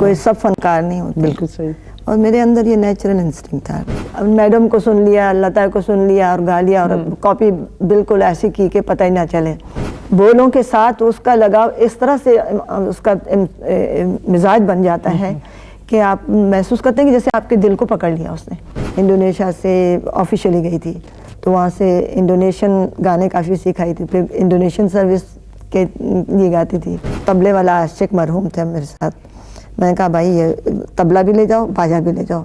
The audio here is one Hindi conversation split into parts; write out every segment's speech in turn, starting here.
कोई सब फनकार नहीं होते। बिल्कुल सही। और मेरे अंदर ये नेचुरल इंस्टिंक्ट था। अब मैडम को सुन लिया, लता को सुन लिया और गा लिया और कॉपी बिल्कुल ऐसी की कि पता ही ना चले। बोलों के साथ उसका लगाव इस तरह से उसका मिजाज बन जाता है कि आप महसूस करते हैं कि जैसे आपके दिल को पकड़ लिया उसने। इंडोनेशिया से ऑफिशियली गई थी तो वहाँ से इंडोनेशियन गाने काफ़ी सिखाई थी। फिर इंडोनेशियन सर्विस के ये गाती थी। तबले वाला आशिक मरहूम थे मेरे साथ। मैंने कहा भाई ये तबला भी ले जाओ, बाजा भी ले जाओ,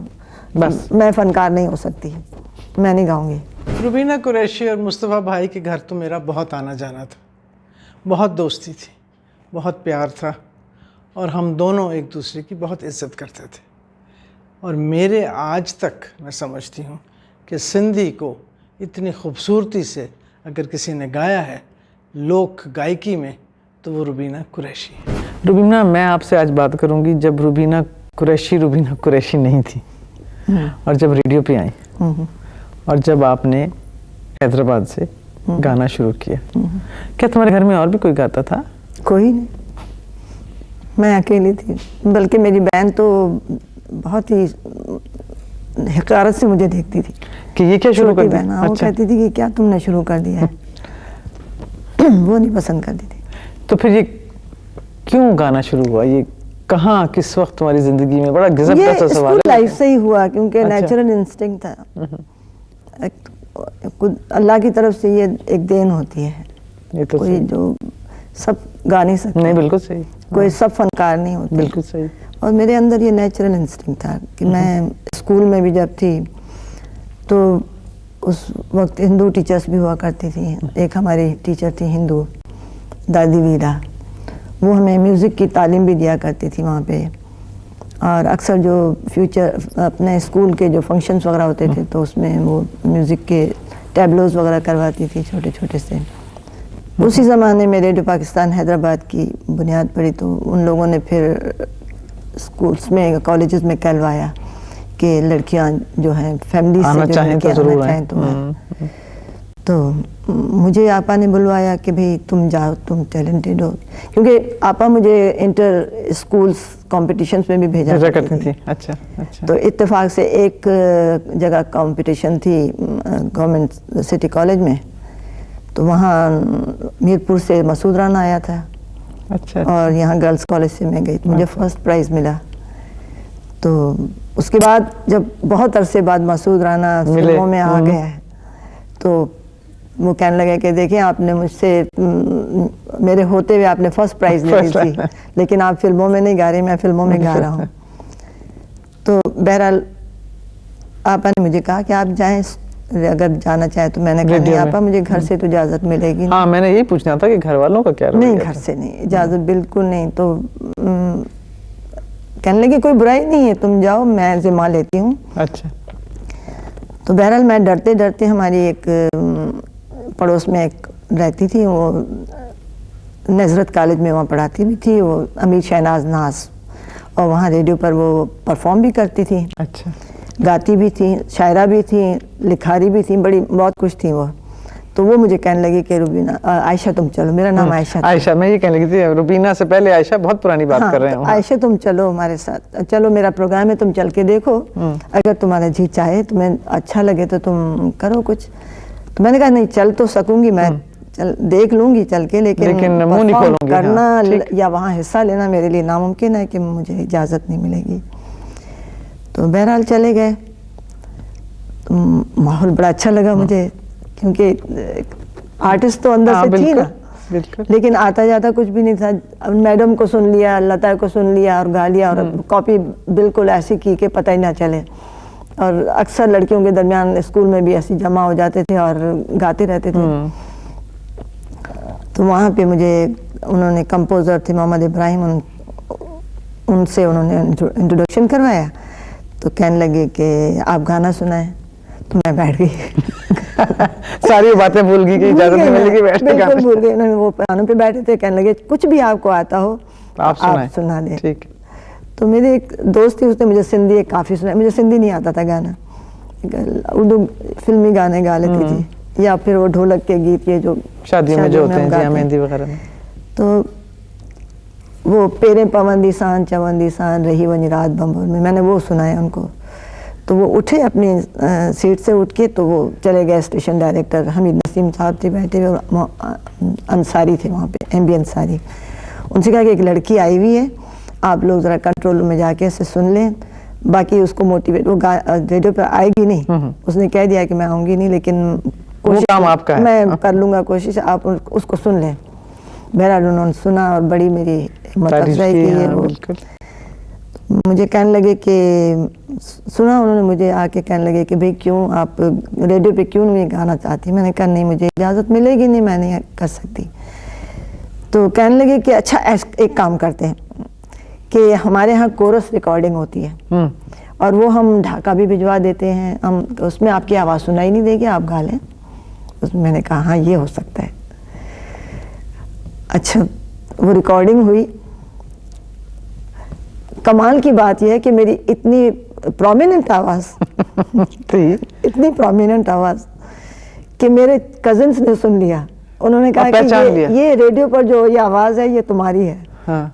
बस मैं फनकार नहीं हो सकती, मैं नहीं गाऊंगी। रुबीना कुरैशी और मुस्तफ़ा भाई के घर तो मेरा बहुत आना जाना था, बहुत दोस्ती थी, बहुत प्यार था और हम दोनों एक दूसरे की बहुत इज्जत करते थे। और मेरे आज तक मैं समझती हूँ कि सिंधी को इतनी खूबसूरती से अगर किसी ने गाया है लोक गायकी में तो वो रुबीना कुरैशी है। रुबीना, मैं आपसे आज बात करूँगी जब रुबीना कुरैशी नहीं थी और जब रेडियो पे आई और जब आपने हैदराबाद से गाना शुरू किया। क्या तुम्हारे घर में और भी कोई गाता था? कोई नहीं, मैं अकेली थी। बल्कि मेरी बहन तो बहुत ही हकारत से मुझे देखती थी कि ये क्या शुरू कर दिया। अच्छा। वो कहती थी कि क्या तुमने शुरू कर दिया है। वो नहीं पसंद करती थी। तो फिर ये क्यों गाना शुरू हुआ? ये कहाँ किस वक्त तुम्हारी जिंदगी में? बड़ा गजब का सवाल है। लाइफ से ही हुआ क्योंकि नेचुरल इंस्टिंक्ट था। अल्लाह की तरफ से ये एक देन होती है। ये तो कोई जो सब गा नहीं सकते। नहीं, बिल्कुल सही। कोई सब फनकार नहीं होते। बिल्कुल सही। और मेरे अंदर ये नेचुरल इंस्टिंक्ट था कि मैं स्कूल में भी जब थी तो उस वक्त हिंदू टीचर्स भी हुआ करती थी। एक हमारी टीचर थी हिंदू, दादी वीरा, वो हमें म्यूज़िक की तालीम भी दिया करती थी वहाँ पे। और अक्सर जो फ्यूचर अपने स्कूल के जो फंक्शंस वगैरह होते थे तो उसमें वो म्यूज़िक के टैबलोज वगैरह करवाती थी छोटे छोटे से। उसी ज़माने में रेडियो पाकिस्तान हैदराबाद की बुनियाद पड़ी तो उन लोगों ने फिर स्कूल्स में कॉलेजेस में कहलवाया कि लड़कियां जो हैं फैमिली से जो लड़कियां आना चाहें तो मुझे आपा ने बुलवाया कि भाई तुम जाओ, तुम टैलेंटेड हो। क्योंकि आपा मुझे इंटर स्कूल्स कॉम्पिटिशन्स में भी भेजा करती थी। अच्छा, अच्छा। तो इत्तेफाक से एक जगह कंपटीशन थी गवर्नमेंट सिटी कॉलेज में, तो वहाँ मीरपुर से मसूद राना आया था। अच्छा। और यहाँ गर्ल्स कॉलेज से मैं गई तो मुझे फर्स्ट प्राइज़ मिला। तो उसके बाद जब बहुत अरसे बाद मसूद राना फिल्मों में आ गया है तो वो कहने लगे कि देखिए आपने मुझसे मेरे होते हुए आपने फर्स्ट प्राइज़ ले ली थी लेकिन आप फिल्मों में नहीं गा रही, मैं फिल्मों में गा रहा हूँ। तो बहरहाल आपा ने मुझे कहा कि आप जाएं अगर जाना चाहे तो। मैंने कहा नहीं आपा, मुझे घर से तो इजाज़त मिलेगी। हाँ, मैंने यही पूछना था कि घर वालों का क्या? नहीं, घर से नहीं, इजाज़त बिल्कुल नहीं। तो कहने लगे कोई बुराई नहीं है, तुम जाओ, मैं जिम्मा लेती हूँ। अच्छा। तो बहरहाल मैं डरते डरते, हमारी एक पड़ोस में एक रहती थी, वो नजरत कॉलेज में वहाँ पढ़ाती भी थी, वो अमीर शहनाज नाज, और वहाँ रेडियो पर वो परफॉर्म भी करती थी। अच्छा। गाती भी थी, शायरा भी थी, लिखारी भी थी, बड़ी बहुत कुछ थी वो। तो वो मुझे कहने लगी कि रुबीना, आयशा तुम चलो। मेरा नाम आयशा था। आयशा, मैं ये कहने लगी थी रुबीना से पहले आयशा, बहुत पुरानी बात कर रहे हैं। आयशा तुम चलो हमारे साथ, चलो मेरा प्रोग्राम है, तुम चल के देखो, अगर तुम्हारा जी चाहे, तुम्हें अच्छा लगे तो तुम करो कुछ। तो मैंने कहा नहीं, चल तो सकूंगी मैं, चल देख लूंगी चल के, लेकिन मुंह नहीं खोलूंगी करना या वहाँ हिस्सा लेना मेरे लिए नामुमकिन है कि मुझे इजाज़त नहीं मिलेगी। तो बहरहाल चले गए। माहौल बड़ा अच्छा लगा मुझे क्योंकि आर्टिस्ट तो अंदर से थी ना, लेकिन आता जाता कुछ भी नहीं था। मैडम को सुन लिया, लता को सुन लिया और गा लिया और कॉपी बिल्कुल ऐसी की कि पता ही ना चले। और अक्सर लड़कियों के दरमियान स्कूल में भी ऐसी जमा हो जाते थे और गाते रहते थे। तो वहाँ पे मुझे उन्होंने, कंपोज़र थे मोहम्मद इब्राहिम, उनसे उन्होंने इंट्रोडक्शन करवाया। तो कहने लगे कि आप गाना सुनाएं। तो मैं बैठ गई। सारी बातें भूल गई कि इजाज़त नहीं मिलेगी, बैठ गई। बिल्कुल भूल गई। उन्होंने वो पियानो पे बैठे थे, कहने लगे कुछ भी आपको आता हो आप सुना दें। ठीक। तो मेरी एक दोस्त थी, उसने मुझे सिंधी काफ़ी सुना। मुझे सिंधी नहीं आता था गाना, उर्दू फिल्मी गाने गा लेती थी या फिर वो ढोलक के गीत, ये जो शादियों में जो होते हैं, मेहंदी वगैरह में। तो वो पेरे पवंदी सान रही वंज रात बम्बोर में, मैंने वो सुनाया उनको। तो वो उठे अपनी सीट से उठ के, तो वो चले गए स्टेशन डायरेक्टर हमीद नसीम साहब थे बैठे हुए, अंसारी थे वहाँ पे, MB अंसारी। उनसे कहा कि एक लड़की आई हुई है, आप लोग ज़रा कंट्रोल रूम में जाके इसे सुन लें, बाकी उसको मोटिवेट, वो रेडियो पर आएगी नहीं, उसने कह दिया कि मैं आऊँगी नहीं, लेकिन कोशिश काम आपका है, मैं कर लूँगा कोशिश, आप उसको सुन लें। बहरहाल उन्होंने सुना और बड़ी मेरी हिम्मत अफजाई की है। वो मुझे कहने लगे कि सुना उन्होंने, मुझे आके कहने लगे कि भाई क्यों आप रेडियो पे क्यों नहीं गाना चाहती। मैंने कहा नहीं, मुझे इजाज़त मिलेगी नहीं, मैं नहीं कर सकती। तो कहने लगे कि अच्छा एक काम करते हैं कि हमारे यहाँ कोरस रिकॉर्डिंग होती है और वो हम ढाका भी भिजवा देते हैं, हम उसमें आपकी आवाज़ सुनाई नहीं देगी, आप गा लें। उसमें मैंने कहा हाँ ये हो सकता है। अच्छा, वो रिकॉर्डिंग हुई। कमाल की बात यह है कि मेरी इतनी प्रोमिनेंट आवाज़ इतनी प्रोमिनेंट आवाज़ कि मेरे कजिन्स ने सुन लिया। उन्होंने कहा कि ये रेडियो पर जो ये आवाज़ है ये तुम्हारी है। हाँ,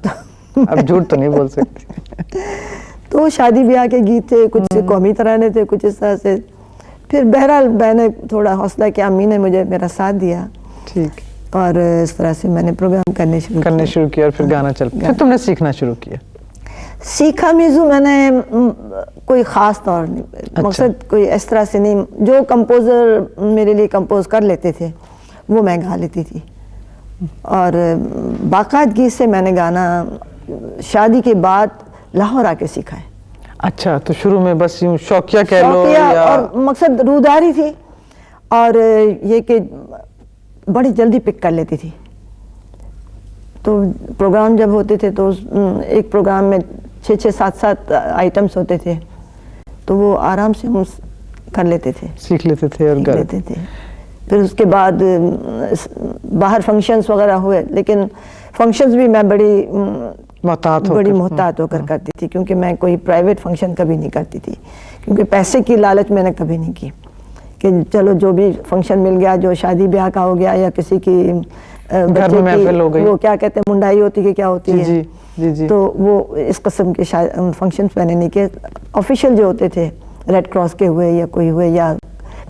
अब झूठ तो नहीं बोल सकती। तो शादी ब्याह के गीत थे, कुछ कौमी तराने थे, कुछ इस तरह से। फिर बहरहाल मैंने थोड़ा हौसला किया, अम्मी ने मुझे मेरा साथ दिया। ठीक। और इस तरह से मैंने प्रोग्राम करने शुरू किया और फिर गाना चल फिर तुमने सीखना शुरू किया? सीखा मीज़ू मैंने कोई ख़ास तौर नहीं, अच्छा। मकसद कोई इस तरह से नहीं, जो कंपोज़र मेरे लिए कंपोज कर लेते थे वो मैं गा लेती थी। और बाकायदगी से मैंने गाना शादी के बाद लाहौर आके सीखा है। अच्छा, तो शुरू में बस यूँ शौकिया कह लो या... और मकसद रूदारी थी, और ये कि बड़ी जल्दी पिक कर लेती थी। तो प्रोग्राम जब होते थे तो एक प्रोग्राम में 6-6, 7-7 आइटम्स होते थे, तो वो आराम से हम कर लेते थे, सीख लेते थे और गा लेते थे। फिर उसके बाद बाहर फंक्शंस वगैरह हुए, लेकिन फंक्शंस भी मैं बड़ी मोहतात होकर करती थी, क्योंकि मैं कोई प्राइवेट फंक्शन कभी नहीं करती थी, क्योंकि पैसे की लालच मैंने कभी नहीं की कि चलो जो भी फंक्शन मिल गया, जो शादी ब्याह का हो गया या किसी की बच्चे की वो क्या कहते हैं मुंडाई होती है, क्या होती है, जी। तो वो इस किस्म के फंक्शंस मैंने नहीं किए। ऑफिशियल जो होते थे, रेड क्रॉस के हुए या कोई हुए, या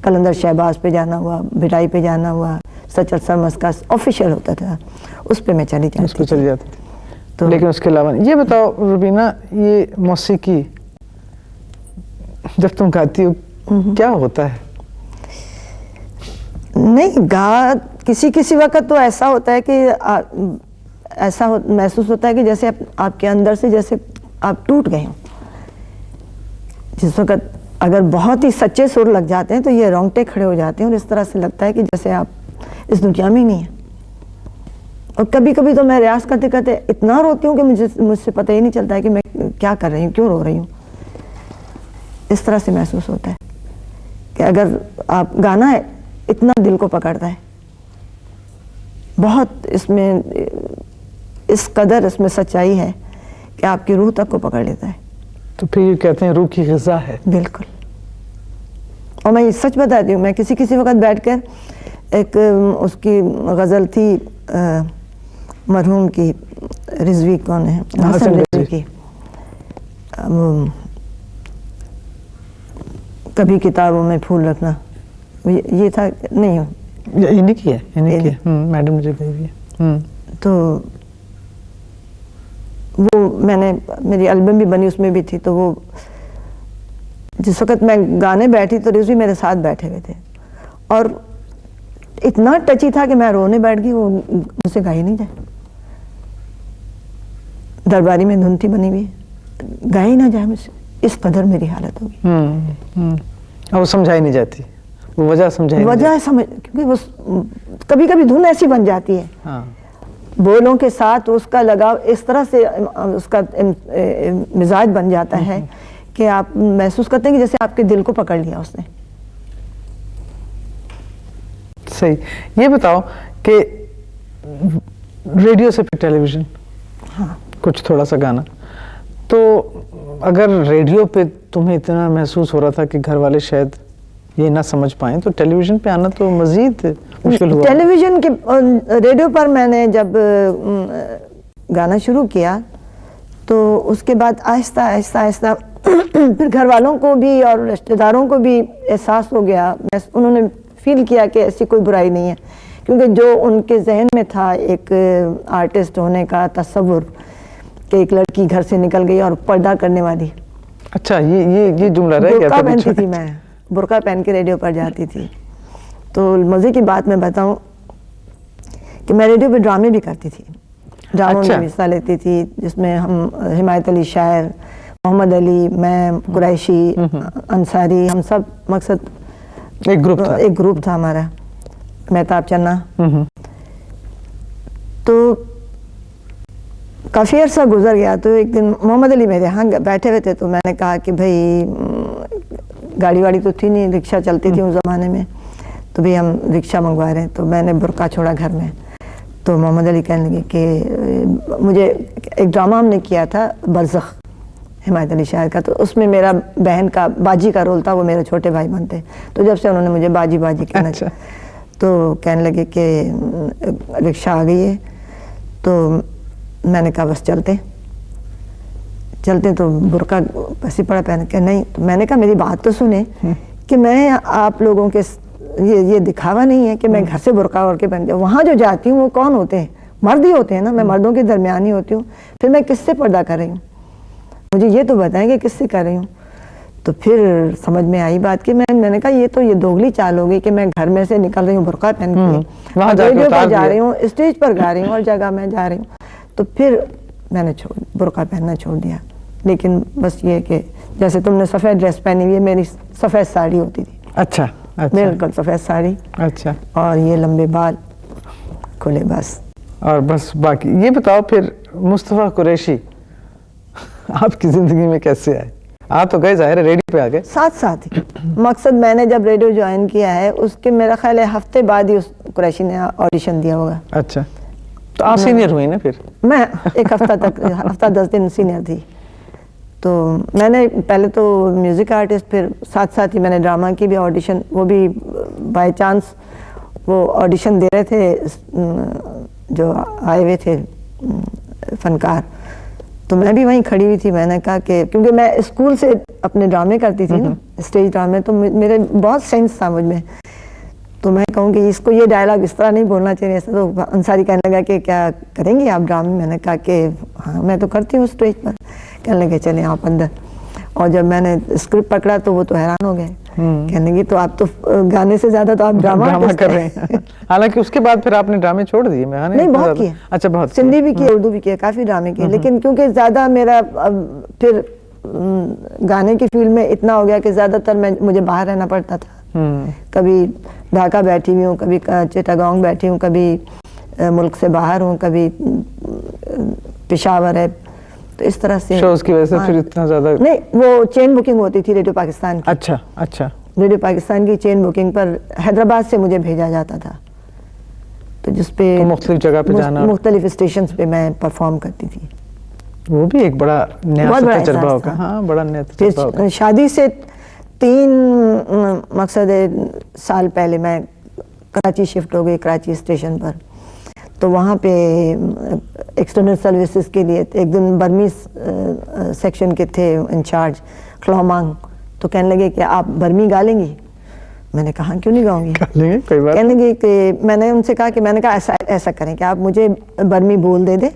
कलंदर शहबाज पे जाना हुआ, भिटाई पे जाना हुआ, सचर सरमस का ऑफिशियल होता था, उस पे मैं चली जाती थी। तो लेकिन उसके अलावा ये बताओ रुबीना, ये मौसीकी जब तुम गाती हो क्या होता है? नहीं, किसी वक्त तो ऐसा होता है कि ऐसा महसूस होता है कि जैसे आपके अंदर से जैसे आप टूट गए हो। जिस वक्त अगर बहुत ही सच्चे सुर लग जाते हैं तो ये रोंगटे खड़े हो जाते हैं और इस तरह से लगता है कि जैसे आप इस दुनिया में ही नहीं है। और कभी कभी तो मैं रियाज करते करते इतना रोती हूँ कि मुझसे पता ही नहीं चलता है कि मैं क्या कर रही हूँ, क्यों रो रही हूँ। इस तरह से महसूस होता है कि अगर आप गाना है इतना दिल को पकड़ता है, बहुत इसमें इस कदर इसमें सच्चाई है कि आपकी रूह तक को पकड़ लेता है। तो फिर ये कहते हैं रूह की ग़िज़ा है। बिल्कुल। और मैं सच बताती हूँ, मैं किसी वक्त बैठकर एक उसकी गज़ल थी मरहूम की, रिजवी कौन है, हसन रिजवी की, कभी किताबों में फूल रखना, ये था नहीं हो, इन्हीं की है, मैडम मुझे कही है। तो वो मैंने, मेरी एल्बम भी बनी उसमें भी थी, तो वो जिस वक्त मैं गाने बैठी तो रिजवी मेरे साथ बैठे हुए थे और इतना टची था कि मैं रोने बैठ गई, वो मुझसे गा ही नहीं जाए। दरबारी में धुन थी बनी हुई, गा ही ना जाए मुझसे, इस कदर मेरी हालत होगी। वो समझाई नहीं जाती, वो वजह समझ, क्योंकि वो कभी कभी धुन ऐसी बन जाती है, हाँ। बोलों के साथ उसका लगाव इस तरह से उसका मिजाज बन जाता है कि आप महसूस करते हैं कि जैसे आपके दिल को पकड़ लिया उसने। सही। ये बताओ कि रेडियो से फिर टेलीविज़न, हाँ, कुछ थोड़ा सा गाना, तो अगर रेडियो पे तुम्हें इतना महसूस हो रहा था कि घर वाले शायद ये ना समझ पाएं, तो टेलीविज़न पे आना तो मज़ीद मुश्किल हुआ। टेलीविज़न के रेडियो पर मैंने जब गाना शुरू किया तो उसके बाद आहिस्ता आहिस्ता आहिस्ता फिर घर वालों को भी और रिश्तेदारों को भी एहसास हो गया, उन्होंने फील किया कि ऐसी कोई बुराई नहीं है, क्योंकि जो उनके जहन में था एक आर्टिस्ट होने का तस्वुर कि एक लड़की घर से निकल गई और पर्दा करने वाली। अच्छा, ये जुमला रह गया बुर्का था पहनती बीच थी, में। मैं बुर्का पहन के रेडियो पर जाती थी। तो मज़े की बात मैं बताऊं कि मैं रेडियो पे ड्रामे भी करती थी, ड्रामों अच्छा। में हिस्सा लेती थी, जिसमें हम हिमायत अली शायर, मोहम्मद अली, मैं, कुरैशी, अंसारी, हम सब मकसद एक ग्रुप था। हमारा, मेहताब चन्ना। तो काफ़ी अर्सा गुजर गया। तो एक दिन मोहम्मद अली मेरे यहाँ बैठे हुए थे, तो मैंने कहा कि भाई गाड़ी वाड़ी तो थी नहीं, रिक्शा चलती थी उस ज़माने में, तो भाई हम रिक्शा मंगवा रहे हैं। तो मैंने बुर्का छोड़ा घर में। तो मोहम्मद अली कहने लगे कि मुझे एक ड्रामा हमने किया था बरज़ख, हिमायत अली शायर का, तो उसमें मेरा बहन का बाजी का रोल था, वो मेरे छोटे भाई बनते। तो जब से उन्होंने मुझे बाजी बाजी कहना, अच्छा। तो कहने लगे कि रिक्शा आ गई है। तो मैंने कहा बस चलते तो बुर्का ऐसे पड़ा पहन के। नहीं, तो मैंने कहा मेरी बात तो सुने कि मैं आप लोगों के ये दिखावा नहीं है कि मैं घर से बुर्का ओढ़ के पहन जाऊँ। वहाँ जो जाती हूँ वो कौन होते हैं? मर्द ही होते हैं ना, मैं मर्दों के दरमियान ही होती हूँ। फिर मैं किससे पर्दा कर रही हूँ? मुझे ये तो बताएं कि किससे कर रही हूँ। तो फिर समझ में आई बात कि मैंने कहा ये दोगली चाल हो गई कि मैं घर में से निकल रही हूँ बुर्का पहन के, वहाँ रेडियो पर जा रही हूँ, स्टेज पर गा रही हूँ, और जगह मैं जा रही हूँ। तो फिर मैंने बुर्का पहनना छोड़ दिया। लेकिन बस ये कि जैसे तुमने सफ़ेद ड्रेस पहनी हुई है, मेरी सफ़ेद साड़ी होती थी। अच्छा, बिल्कुल सफ़ेद साड़ी, अच्छा, और ये लंबे बाल खुले, बस। और बस बाकी ये बताओ फिर मुस्तफ़ा कुरैशी आपकी जिंदगी में कैसे आए? आ तो गए, जाहिर है रेडियो पे आ गए। साथ ही मकसद मैंने जब रेडियो ज्वाइन किया है उसके मेरा ख्याल है हफ्ते बाद ही उस कुरैशी ने ऑडिशन दिया होगा। अच्छा, तो आप सीनियर हुई ना फिर? मैं एक हफ्ता 10 दिन सीनियर थी। तो मैंने पहले तो म्यूज़िक आर्टिस्ट, फिर साथ साथ ही मैंने ड्रामा की भी ऑडिशन, वो भी बाय चांस वो ऑडिशन दे रहे थे जो आए हुए थे फनकार। तो मैं भी वहीं खड़ी हुई थी। मैंने कहा कि क्योंकि मैं स्कूल से अपने ड्रामे करती थी ना, स्टेज ड्रामे, तो मेरे बहुत सेंस था मुझ में। तो मैं कहूँगी इसको ये डायलॉग इस तरह नहीं बोलना चाहिए ऐसा। तो अंसारी कहने लगा कि क्या करेंगी आप ड्रामे? मैंने कहा कि हाँ मैं तो करती हूँ स्टेज पर। कहने लगे चले आप अंदर। और जब मैंने स्क्रिप्ट पकड़ा तो वो तो हैरान हो गए, कहने लगी तो आप तो गाने से ज्यादा तो आप ड्रामा कर रहे हैं। हालांकि उसके बाद फिर आपने ड्रामे छोड़ दिए? मैं नहीं, बहुत किए। अच्छा, बहुत सिंधी भी किए, उर्दू भी किए, काफी ड्रामे किए। लेकिन क्योंकि ज्यादा मेरा फिर गाने की फील्ड में इतना हो गया कि ज्यादातर मुझे बाहर रहना पड़ता था। कभी ढाका बैठी हुई हूँ, कभी चिटागोंग बैठी हूँ, कभी मुल्क से बाहर हूँ, कभी पेशावर है। तो इस तरह से शोज की वजह से फिर इतना ज्यादा नहीं, वो चेन बुकिंग होती थी रेडियो पाकिस्तान की। अच्छा, रेडियो पाकिस्तान की चेन बुकिंग पर हैदराबाद से मुझे भेजा जाता था, तो जिसपे तो मुख्तलिफ जगह पे जाना, मुख्तलिफ स्टेशंस पे मैं परफॉर्म करती थी। वो भी एक बड़ा नया तजुर्बा होगा। हाँ, बड़ा नया तजुर्बा होगा। शादी से 3 मकसद साल पहले मैं कराची शिफ्ट हो गई, कराची स्टेशन पर। तो वहाँ पे एक्सटर्नल सर्विसेज के लिए एक दिन बर्मी सेक्शन के थे इंचार्ज खलौमांग, तो कहने लगे कि आप बर्मी गा लेंगी? मैंने कहा क्यों नहीं गाऊंगी, कोई बात। कहने लगे कि मैंने उनसे कहा कि मैंने कहा ऐसा करें कि आप मुझे बर्मी बोल दे,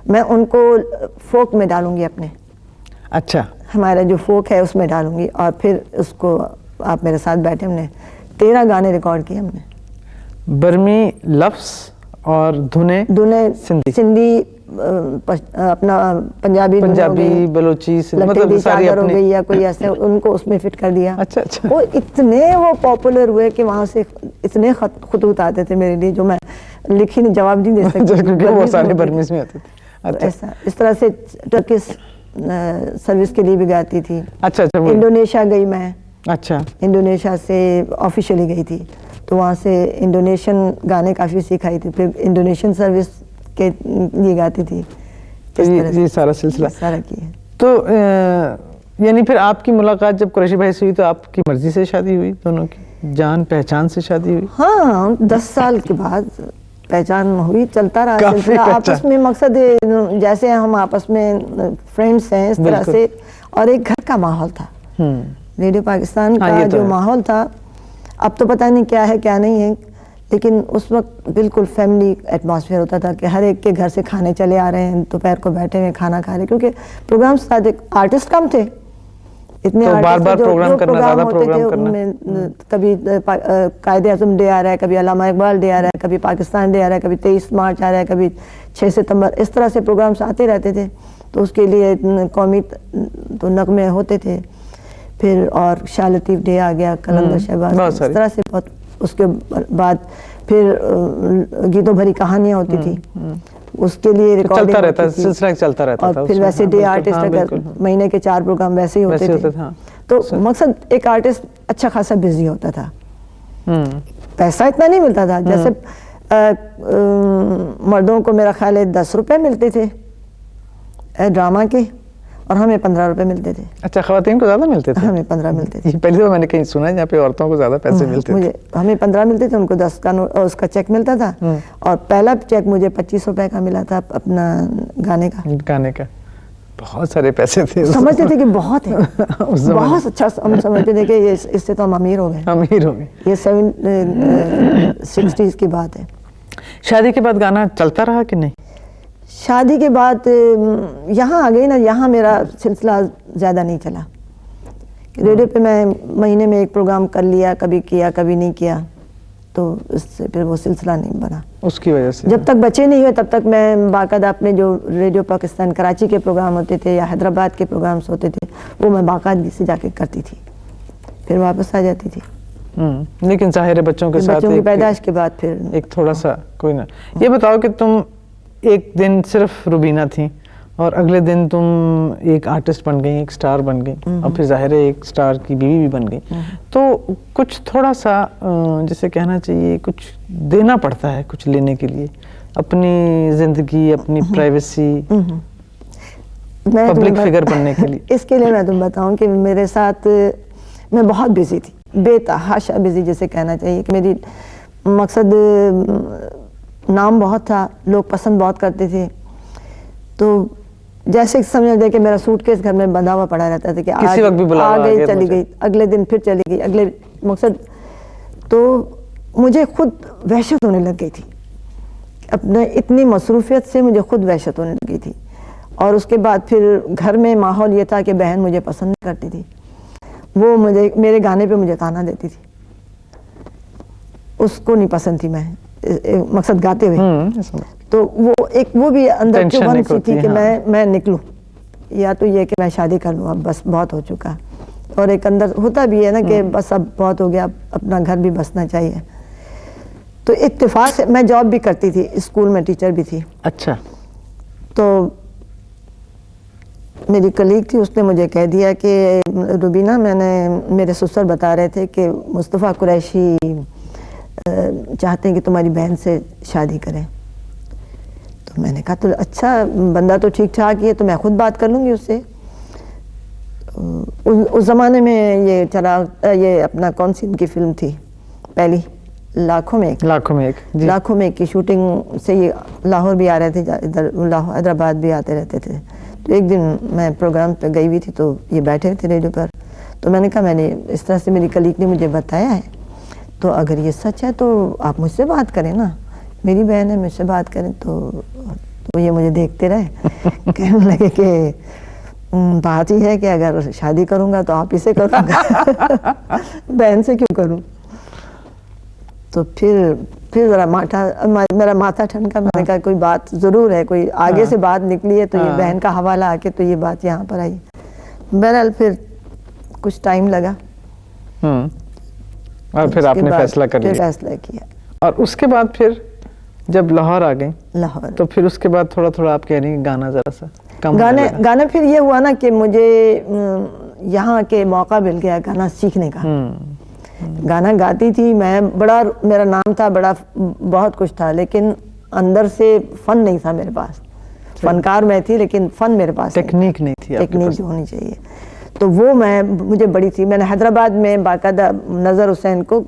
मैं उनको फोक में डालूंगी अपने। अच्छा, हमारा जो फोक है उसमें डालूंगी, और फिर उसको आप मेरे साथ बैठे, हमने 13 गाने रिकॉर्ड किए हमने। बर्मी लफ्ज़ और धुने सिंधी अपना पंजाबी बलोची, मतलब सारी हो गई या कोई ऐसे, उनको उसमें फिट कर दिया। अच्छा। वो इतने वो पॉपुलर हुए कि वहाँ से इतने खतूत आते थे मेरे लिए जो मैं लिखी नहीं, जवाब नहीं दे सकती क्योंकि वो सारे बर्मीज में आते थे। अच्छा। ऐसा इस तरह से टर्किश सर्विस के लिए भी गाती थी। अच्छा। इंडोनेशिया गई मैं। अच्छा। इंडोनेशिया से ऑफिशियली गई थी, तो वहाँ से इंडोनेशियन गाने काफ़ी सीखाई थी, फिर इंडोनेशियन सर्विस के लिए गाती थी। तो ये सारा सिलसिला सारा किया। तो यानी फिर आपकी मुलाकात जब कुरैशी भाई से हुई तो आपकी मर्जी से शादी हुई? दोनों की जान पहचान से शादी हुई? हाँ, 10 साल के बाद पहचान हुई, चलता रहा काफी सिलसिला आपस पहचान। में। मकसद जैसे हम आपस में फ्रेंड्स हैं इस तरह बिल्कुल। से, और एक घर का माहौल था। रेडियो पाकिस्तान हाँ, का ये तो जो है। माहौल था, अब तो पता नहीं क्या है क्या नहीं है, लेकिन उस वक्त बिल्कुल फैमिली एटमॉस्फेयर होता था कि हर एक के घर से खाने चले आ रहे हैं, दोपहर को बैठे हुए खाना खा रहे, क्योंकि प्रोग्राम्स आर्टिस्ट कम थे इतने। तो आर्टिस्ट बार-बार जो प्रोग्राम करना, ज़्यादा होते प्रोग्राम थे, करना। उनमें कभी कायदे आज़म डे आ रहा है, कभी अल्लामा इकबाल डे आ रहा है, कभी पाकिस्तान डे आ रहा है, कभी 23 मार्च आ रहा है, कभी 6 सितंबर, इस तरह से प्रोग्राम्स आते रहते थे। तो उसके लिए कौमी तो नगमे होते थे। फिर और शाह लतीफ़ डे आ गया, कलंदर शहबाज, बहुत इस सारी। तरह से बहुत। उसके बाद फिर गीतों भरी कहानियाँ होती थी, उसके लिए रिकॉर्डिंग चलता रहता, होती थी। सिलसिला चलता रहता था और फिर उसमें। वैसे हाँ, डे बिल्कुल, आर्टिस्ट हाँ, अगर बिल्कुल। महीने के 4 प्रोग्राम वैसे ही होते वैसे थे। हाँ। तो मकसद एक आर्टिस्ट अच्छा खासा बिजी होता था। पैसा इतना नहीं मिलता था, जैसे मर्दों को मेरा ख्याल है 10 रुपए मिलते थे ड्रामा के, और हमें 15 रुपए मिलते थे। अच्छा, खवातीन को ज्यादा मिलते थे? हमें 15 मिलते थे। ये पहली बार मैंने कहीं सुना है जहाँ पे औरतों को ज्यादा पैसे मिलते थे। हमें 15 मिलते थे, उनको 10 का उसका चेक मिलता था। और पहला चेक मुझे 25 रुपए का मिला था अपना गाने का। गाने का बहुत सारे पैसे थे। समझते थे कि बहुत है, उस ज़माने बहुत अच्छा। हम समझते थे कि ये इससे तो हम अमीर हो गए। अमीर हो गए। ये 60s की बात है। शादी के बाद गाना चलता रहा कि नहीं? शादी के बाद यहाँ आ गई ना, यहाँ मेरा सिलसिला ज़्यादा नहीं चला। रेडियो पे मैं महीने में एक प्रोग्राम कर लिया, कभी किया कभी नहीं किया, तो इससे फिर वो सिलसिला नहीं बना। उसकी वजह से जब तक बच्चे नहीं हुए तब तक मैं बाकायदा अपने जो रेडियो पाकिस्तान कराची के प्रोग्राम होते थे या हैदराबाद के प्रोग्राम्स होते थे, वो मैं बाकायदगी से जाके करती थी, फिर वापस आ जाती थी। लेकिन जाहिर है बच्चों के साथ बच्चों की पैदाइश के बाद फिर एक थोड़ा सा कोई ना। ये बताओ कि तुम एक दिन सिर्फ रुबीना थी और अगले दिन तुम एक आर्टिस्ट बन गई, एक स्टार बन गई, और फिर जाहिर है एक स्टार की बीवी भी बन गई, तो कुछ थोड़ा सा जैसे कहना चाहिए कुछ देना पड़ता है कुछ लेने के लिए, अपनी जिंदगी, अपनी प्राइवेसी, पब्लिक फिगर बनने के लिए। इसके लिए मैं तुम बताऊं कि मेरे साथ मैं बहुत बिजी थी, बेतहाशा बिजी जिसे कहना चाहिए, कि मेरी मकसद नाम बहुत था, लोग पसंद बहुत करते थे। तो जैसे समझ दे कि मेरा सूटकेस घर में बंधा हुआ पड़ा रहता था कि किसी वक्त भी बुलावा आ आ गई गया चली मुझे। गई, अगले दिन फिर चली गई, अगले मकसद। तो मुझे खुद वहशत होने लग गई थी, अपने इतनी मसरूफियत से मुझे खुद वहशत होने लग गई थी। और उसके बाद फिर घर में माहौल ये था कि बहन मुझे पसंद नहीं करती थी, वो मुझे मेरे गाने पे मुझे ताना देती थी, उसको नहीं पसंद थी मैं मकसद गाते हुए। तो वो भी अंदर चुभन सी थी कि मैं निकलूं, या तो ये कि मैं शादी कर लूं, अब बस बहुत हो चुका। और एक अंदर होता भी है ना कि बस अब बहुत हो गया, अपना घर भी बसना चाहिए। तो इत्तेफाक से मैं जॉब भी करती थी, स्कूल में टीचर भी थी। अच्छा। तो मेरी कलीग थी, उसने मुझे कह दिया कि रुबीना, मेरे ससुर बता रहे थे कि मुस्तफ़ा कुरैशी चाहते हैं कि तुम्हारी बहन से शादी करें। तो मैंने कहा तो अच्छा, बंदा तो ठीक ठाक ही है, तो मैं खुद बात कर लूँगी उससे। उस ज़माने में ये चला, ये अपना कौन सी इनकी फिल्म थी पहली, लाखों में एक। लाखों में एक की शूटिंग से ये लाहौर भी आ रहे थे, इधर हैदराबाद भी आते रहते थे। तो एक दिन मैं प्रोग्राम पे गई हुई थी, तो ये बैठे थे रेडियो पर। तो मैंने कहा मैंने इस तरह से मेरी कलीग ने मुझे बताया है, तो अगर ये सच है तो आप मुझसे बात करें ना, मेरी बहन है, मुझसे बात करें। तो ये मुझे देखते रहे, कहने लगे कि बात ही है कि अगर शादी करूँगा तो आप ही से करूँगा, बहन से क्यों करूँ। तो फिर ज़रा मेरा माथा ठनका। मैंने कहा कोई बात ज़रूर है, कोई आगे से बात निकली है, तो ये बहन का हवाला आके तो ये बात यहाँ पर आई। बहरहाल फिर कुछ टाइम लगा, और फिर आपने फैसला कर लिया। फैसला किया। और उसके बाद फिर जब लाहौर आ गए, लाहौर, तो फिर उसके बाद थोड़ा थोड़ा आप कह रही हैं गाना जरा सा कम गाने फिर ये हुआ ना कि मुझे यहाँ के मौका मिल गया गाना सीखने का। गाना गाती थी मैं, बड़ा मेरा नाम था, बड़ा बहुत कुछ था, लेकिन अंदर से फन नहीं था मेरे पास। फनकार मैं थी लेकिन फन मेरे पास टेक्निक नहीं थी, टेक्निक जो होनी चाहिए। तो वो मुझे बड़ी थी। मैंने हैदराबाद में बाकायदा नज़र हुसैन को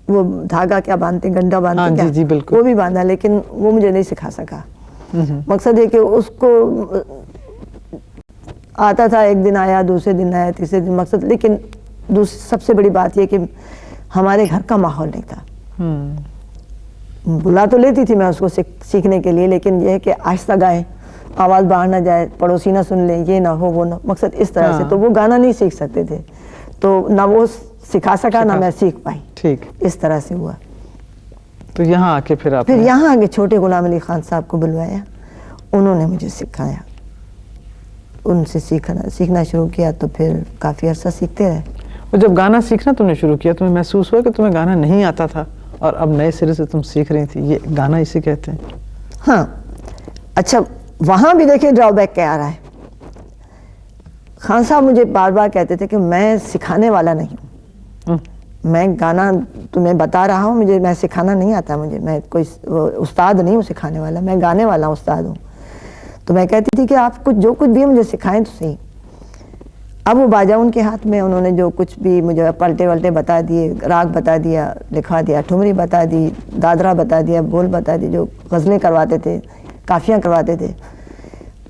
वो धागा क्या बांधते, गंडा बांधते, हाँ, क्या जी, बिल्कुल। वो भी बांधा, लेकिन वो मुझे नहीं सिखा सका। मकसद है कि उसको आता था, एक दिन आया, दूसरे दिन आया, तीसरे दिन, मकसद। लेकिन सबसे बड़ी बात यह कि हमारे घर का माहौल नहीं था। बुला तो लेती थी मैं उसको सीखने के लिए, लेकिन यह है कि आहिस्ता गाए, आवाज़ बाहर ना जाए, पड़ोसी ना सुन ले, ये ना हो, वो ना, मकसद इस तरह से। तो वो गाना नहीं सीख सकते थे, तो ना वो सिखा सका ना मैं सीख पाई। ठीक, इस तरह से हुआ। तो यहाँ आके फिर यहाँ आके छोटे गुलाम अली खान साहब को बुलवाया, उन्होंने मुझे सिखाया, उनसे सीखना शुरू किया। तो फिर काफ़ी अरसा सीखते रहे। और जब गाना सीखना तुमने शुरू किया, तुम्हें महसूस हुआ कि तुम्हें गाना नहीं आता था और अब नए सिरे से तुम सीख रही थी, ये गाना इसे कहते हैं? हाँ, अच्छा, वहाँ भी देखिए ड्रॉबैक क्या आ रहा है। खान साहब मुझे बार बार कहते थे कि मैं सिखाने वाला नहीं हूँ, मैं गाना तुम्हें बता रहा हूँ, मैं सिखाना नहीं आता, मैं कोई उस्ताद नहीं हूँ सिखाने वाला, मैं गाने वाला उस्ताद हूँ। तो मैं कहती थी कि आप जो कुछ भी मुझे सिखाएं तो सही। अब वो बाजा उनके हाथ में, उन्होंने जो कुछ भी मुझे पलटे वलटे बता दिए, राग बता दिया, लिखवा दिया, ठुमरी बता दी, दादरा बता दिया, बोल बता दी, जो गज़लें करवाते थे, काफियाँ करवाते थे।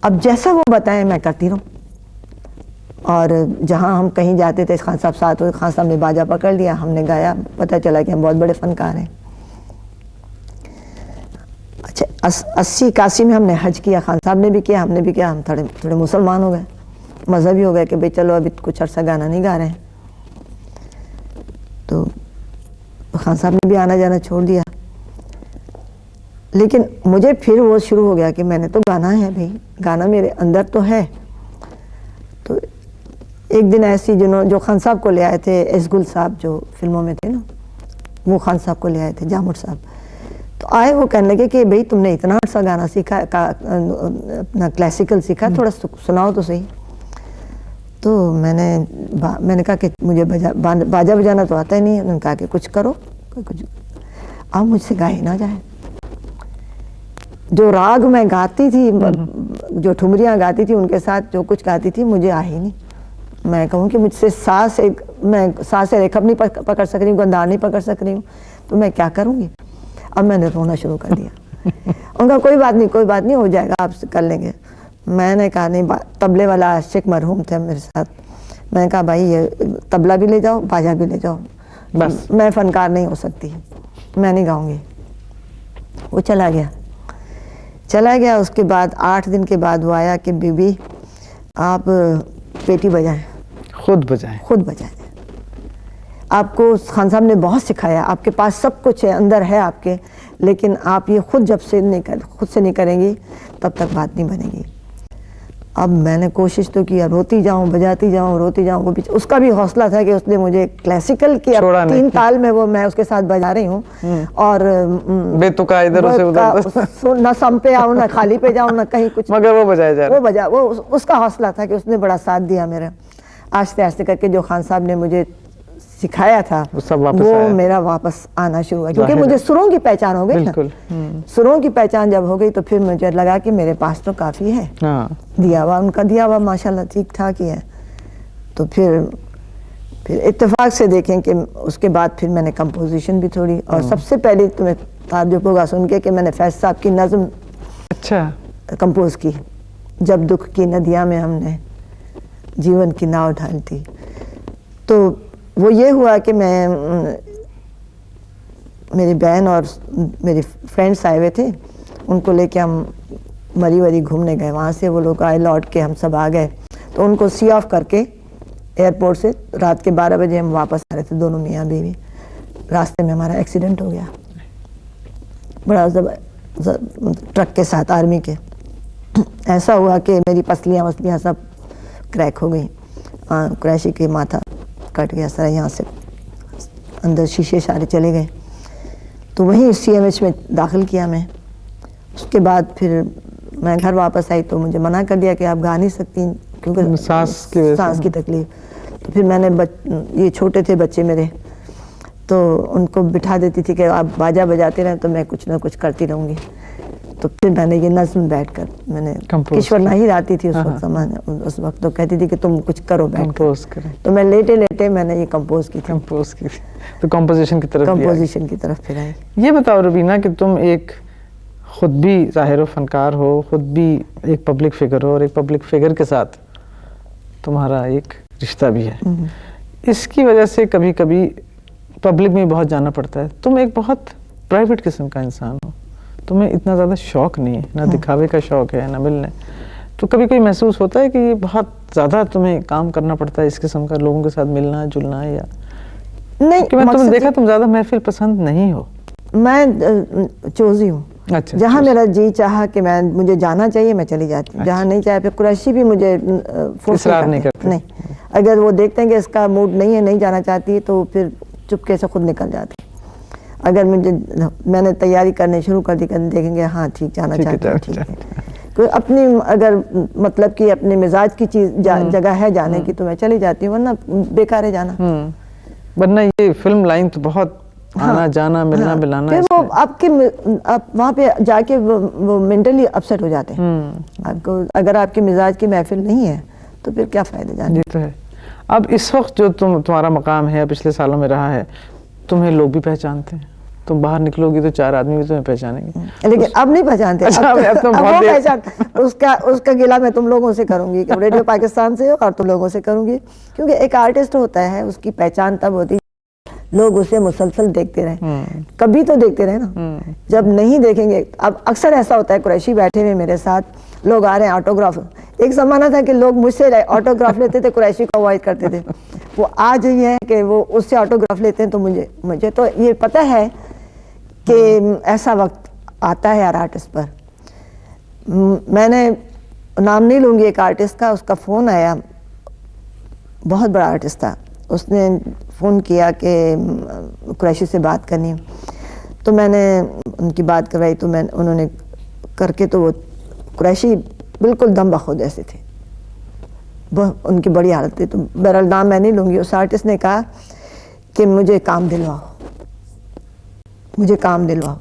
अब जैसा वो बताएं मैं करती रहूँ। और जहाँ हम कहीं जाते थे, खान साहब साथ हुए, खान साहब ने बाजा पकड़ लिया, हमने गाया, पता चला कि हम बहुत बड़े फनकार हैं। अच्छा, 80-81 में हमने हज किया, खान साहब ने भी किया, हमने भी किया। हम थोड़े मुसलमान हो गए, मजहबी हो गए कि भाई चलो अभी कुछ अर्सा गाना नहीं गा रहे हैं। तो खान साहब ने भी आना जाना छोड़ दिया। लेकिन मुझे फिर वो शुरू हो गया कि मैंने तो गाना है भाई, गाना मेरे अंदर तो है। तो एक दिन ऐसी जो खान साहब को ले आए थे, एसगुल साहब जो फिल्मों में थे ना, वो खान साहब को ले आए थे, जामुर साहब। तो आए, वो कहने लगे कि भाई तुमने इतना सा गाना सीखा, अपना क्लासिकल सीखा, थोड़ा सुनाओ तो सही। तो मैंने कहा कि मुझे बाजा बजाना तो आता ही नहीं है। उन्होंने कहा कि कुछ करो, कुछ अब मुझसे गाए ना जाए। जो राग मैं गाती थी, जो ठुमरियाँ गाती थी, उनके साथ जो कुछ गाती थी मुझे आ ही नहीं। मैं कहूँ कि मुझसे मैं सांस रेखब नहीं पकड़ सक रही हूँ, गंधार नहीं पकड़ सक रही हूँ, तो मैं क्या करूँगी। अब मैंने रोना शुरू कर दिया। उनका कोई बात नहीं, हो जाएगा, आप कर लेंगे। मैंने कहा नहीं, तबले वाला आशिक मरहूम थे मेरे साथ, मैंने कहा भाई ये तबला भी ले जाओ, बाजा भी ले जाओ, बस मैं फनकार नहीं हो सकती, मैं नहीं गाऊंगी। वो चला गया। उसके बाद 8 दिन के बाद वो आया कि बीबी आप पेटी बजाएं, खुद बजाएं। आपको खान साहब ने बहुत सिखाया, आपके पास सब कुछ है, अंदर है आपके, लेकिन आप ये खुद खुद से नहीं करेंगी तब तक बात नहीं बनेगी। अब मैंने कोशिश तो किया, रोती जाऊं, बजाती जाऊं, रोती जाऊं। वो उसका भी हौसला था कि उसने मुझे क्लासिकल की 3 ताल में वो मैं उसके साथ बजा रही हूँ, और बेतुका इधर से उधर, ना सम पे आऊँ ना खाली पे जाऊँ ना कहीं कुछ, मगर वो बजाया जा रहा। वो उसका हौसला था कि उसने बड़ा साथ दिया मेरा। आस्ते आस्ते करके जो खान साहब ने मुझे सिखाया था वो मेरा वापस आना शुरू हुआ, क्योंकि मुझे सुरों की पहचान हो गई ना। सुरों की पहचान जब हो गई तो फिर मुझे लगा कि मेरे पास तो काफ़ी है, उनका दिया हुआ माशाल्लाह ठीक ठाक ही है। तो फिर इत्तेफाक से देखें कि उसके बाद फिर मैंने कंपोजिशन भी थोड़ी, और सबसे पहले तुम्हें ताज्जुब होगा सुन के कि मैंने फैज साहब की नज़्म कंपोज की, जब दुख की नदियाँ में हमने जीवन की नाव ढाली थी। तो वो ये हुआ कि मेरी बहन और मेरी फ्रेंड्स आए हुए थे, उनको लेके हम मरी वरी घूमने गए। वहाँ से वो लोग आए, लौट के हम सब आ गए। तो उनको सी ऑफ करके एयरपोर्ट से रात के 12 बजे हम वापस आ रहे थे, दोनों मियाँ बीवी। रास्ते में हमारा एक्सीडेंट हो गया, बड़ा ट्रक के साथ, आर्मी के। ऐसा हुआ कि मेरी पसलियाँ सब क्रैक हो गई, क्रैशी के माथा कट गया सारा, यहाँ से अंदर शीशे सारे चले गए। तो वहीं CMH में दाखिल किया मैं। उसके बाद फिर मैं घर वापस आई तो मुझे मना कर दिया कि आप गा नहीं सकती, क्योंकि सांस की तकलीफ। तो फिर मैंने ये छोटे थे बच्चे मेरे, तो उनको बिठा देती थी कि आप बाजा बजाते रहें तो मैं कुछ ना कुछ करती रहूँगी। तो फिर मैंने ये नज्म बैठकर मैंने Compose ईश्वर किया। नहीं आती थी उस हाँ, वक्त ज़माने, उस वक्त तो कहती थी कि तुम कुछ करो बैठ कंपोज करें, तो मैं लेटे लेटे मैंने ये कंपोज की थी, कंपोज की थी, तो कंपोजिशन की तरफ भी आ गई। कंपोजिशन की तरफ फिर आई। ये बताओ रुबीना कि तुम एक खुद भी ज़ाहिर फनकार हो, खुद भी एक पब्लिक फिगर हो और एक पब्लिक फिगर के साथ तुम्हारा एक रिश्ता भी है, इसकी वजह से कभी कभी पब्लिक में बहुत जाना पड़ता है। तुम एक बहुत प्राइवेट किस्म का इंसान हो, तुम्हें इतना ज़्यादा शौक नहीं है, ना दिखावे का शौक है ना मिलने, तो कभी कभी महसूस होता है कि ये बहुत ज़्यादा तुम्हें काम करना पड़ता है इस किस्म का, लोगों के साथ मिलना जुलना, या नहीं कि मैं तुम्हें मकसद देखा तुम ज़्यादा महफिल पसंद नहीं हो? मैं चोजी हूँ। अच्छा, जहाँ मेरा जी चाहा कि मुझे जाना चाहिए मैं चली जाती हूँ, जहाँ नहीं चाहे फिर कुरैशी भी मुझे फोर्स इसरार नहीं करते। नहीं, अगर वो देखते हैं कि इसका मूड नहीं है, नहीं जाना चाहती है, तो फिर चुपके से खुद निकल जाती। अगर मैंने तैयारी करने शुरू कर दी, देखेंगे हाँ ठीक जाना चाहती है, ठीक है, कोई अपनी अगर मतलब कि अपने मिजाज की चीज जगह है जाने की तो मैं चली जाती हूँ, वरना बेकार है जाना। वरना ये फिल्म लाइन तो बहुत आना जाना मिलना मिलाना, फिर वो आप वहाँ पे जाके वो मेंटली अपसेट हो जाते हैं। आपको अगर आपके मिजाज की महफिल नहीं है तो फिर क्या फायदा जाने। ये तो है। अब इस वक्त जो तुम्हारा मकाम है, पिछले सालों में रहा है, तुम्हें लोग भी पहचानते हैं, तुम बाहर निकलोगी तो 4 आदमी भी तुम्हें पहचानेंगे, लेकिन अब नहीं पहचानते। अच्छा, अब तो वो बहुत पहचान उसका गिला मैं तुम लोगों से करूंगी कि रेडियो पाकिस्तान से हो, और तुम लोगों से करूंगी, क्योंकि एक आर्टिस्ट होता है उसकी पहचान तब होती लोग उसे मुसलसल देखते रहे, कभी तो देखते रहे ना, जब नहीं देखेंगे। अब अक्सर ऐसा होता है, कुरैशी बैठे हुए मेरे साथ, लोग आ रहे हैं ऑटोग्राफ, एक जमाना था कि लोग मुझसे ऑटोग्राफ लेते थे, कुरैशी को अवॉइड करते थे, वो आज ये है कि वो उससे ऑटोग्राफ लेते हैं। तो मुझे तो ये पता है कि ऐसा वक्त आता है यार आर्टिस्ट पर। मैंने नाम नहीं लूँगी एक आर्टिस्ट का, उसका फ़ोन आया, बहुत बड़ा आर्टिस्ट था, उसने फ़ोन किया कि कुरैशी से बात करनी, तो मैंने उनकी बात करवाई, तो उन्होंने करके, तो वो कुरैशी बिल्कुल दम बखुद ऐसे थे, बहुत उनकी बड़ी हालत थी। तो बहरहाल नाम मैं नहीं लूँगी, उस आर्टिस्ट ने कहा कि मुझे काम दिलवाओ, मुझे काम दिलवाओ।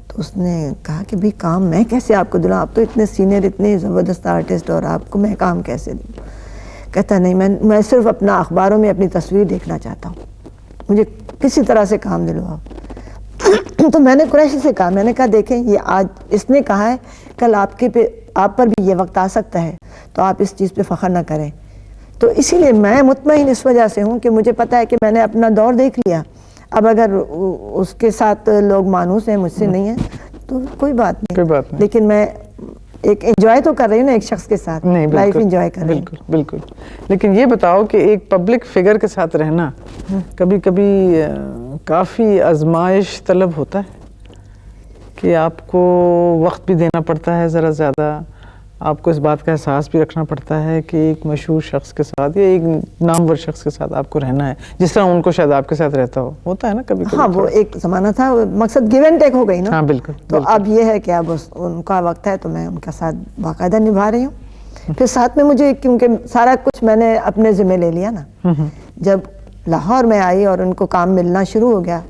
तो उसने कहा कि भाई काम मैं कैसे आपको दिलाऊं, आप तो इतने सीनियर, इतने ज़बरदस्त आर्टिस्ट, और आपको मैं काम कैसे दूँ। कहता नहीं, मैं सिर्फ अपना अखबारों में अपनी तस्वीर देखना चाहता हूँ, मुझे किसी तरह से काम दिलवाओ। तो मैंने कुरैशी से कहा, मैंने कहा देखें ये आज इसने कहा है, कल आप पर भी ये वक्त आ सकता है, तो आप इस चीज़ पे फ़ख्र ना करें। तो इसीलिए मैं मुतमईन इस वजह से हूँ कि मुझे पता है कि मैंने अपना दौर देख लिया, अब अगर उसके साथ लोग मानूस हैं, मुझसे नहीं है, तो कोई बात नहीं। लेकिन मैं एक एंजॉय तो कर रही हूँ ना एक शख्स के साथ, लाइफ एंजॉय कर रही हूँ। बिल्कुल। लेकिन ये बताओ कि एक पब्लिक फिगर के साथ रहना कभी कभी काफ़ी आजमाइश तलब होता है, कि आपको वक्त भी देना पड़ता है ज़रा ज़्यादा, आपको इस बात का एहसास भी रखना पड़ता है कि एक मशहूर शख्स के साथ या एक नामवर शख्स के साथ आपको रहना है, जिस तरह उनको शायद आपके साथ रहता होता है ना कभी कभी। हाँ, वो एक ज़माना था, मकसद गिव एंड टेक हो गई ना। हाँ बिल्कुल। तो अब ये है कि अब उनका वक्त है, तो मैं उनका साथ बाकायदा निभा रही हूँ। फिर साथ में मुझे, क्योंकि सारा कुछ मैंने अपने ज़िम्मे ले लिया ना, जब लाहौर में आई और उनको काम मिलना शुरू हो गया,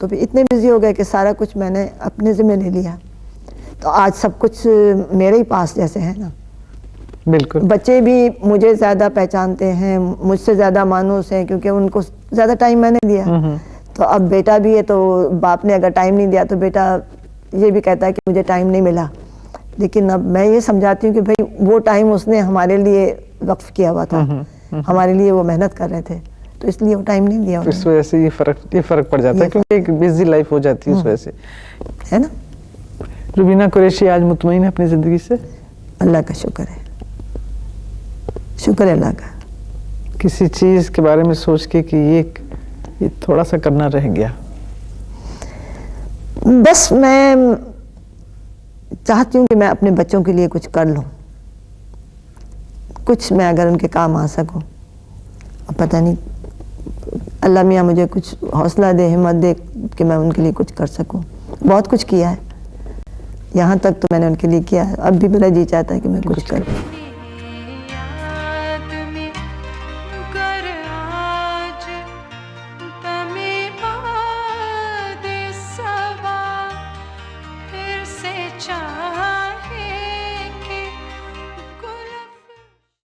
तो फिर इतने बिजी हो गए कि सारा कुछ मैंने अपने ज़िम्मे ले लिया, तो आज सब कुछ मेरे ही पास जैसे है ना। बिल्कुल। बच्चे भी मुझे ज़्यादा पहचानते हैं, मुझसे ज़्यादा मानूस हैं, क्योंकि उनको ज़्यादा टाइम मैंने दिया। तो अब बेटा भी है, तो बाप ने अगर टाइम नहीं दिया तो बेटा ये भी कहता है कि मुझे टाइम नहीं मिला। लेकिन अब मैं ये समझाती हूँ कि भाई वो टाइम उसने हमारे लिए वक्फ किया हुआ था, हमारे लिए वो मेहनत कर रहे थे, तो इसलिए वो टाइम नहीं दिया। इस वजह से ये फ़र्क पड़ जाता है, क्योंकि एक बिजी लाइफ हो जाती है उस वजह से, है ना। रुबीना कुरैशी आज मुतमईन है अपनी ज़िंदगी से? अल्लाह का शुक्र है, शुक्र है अल्लाह का। किसी चीज़ के बारे में सोच के कि ये थोड़ा सा करना रह गया? बस मैं चाहती हूँ कि मैं अपने बच्चों के लिए कुछ कर लूँ, कुछ मैं अगर उनके काम आ सकूँ। अब पता नहीं, अल्लाह मियाँ मुझे कुछ हौसला दे, हिम्मत दे कि मैं उनके लिए कुछ कर सकूँ। बहुत कुछ किया है, यहाँ तक तो मैंने उनके लिए किया है, अब भी मेरा जी चाहता है कि मैं कुछ करूँ।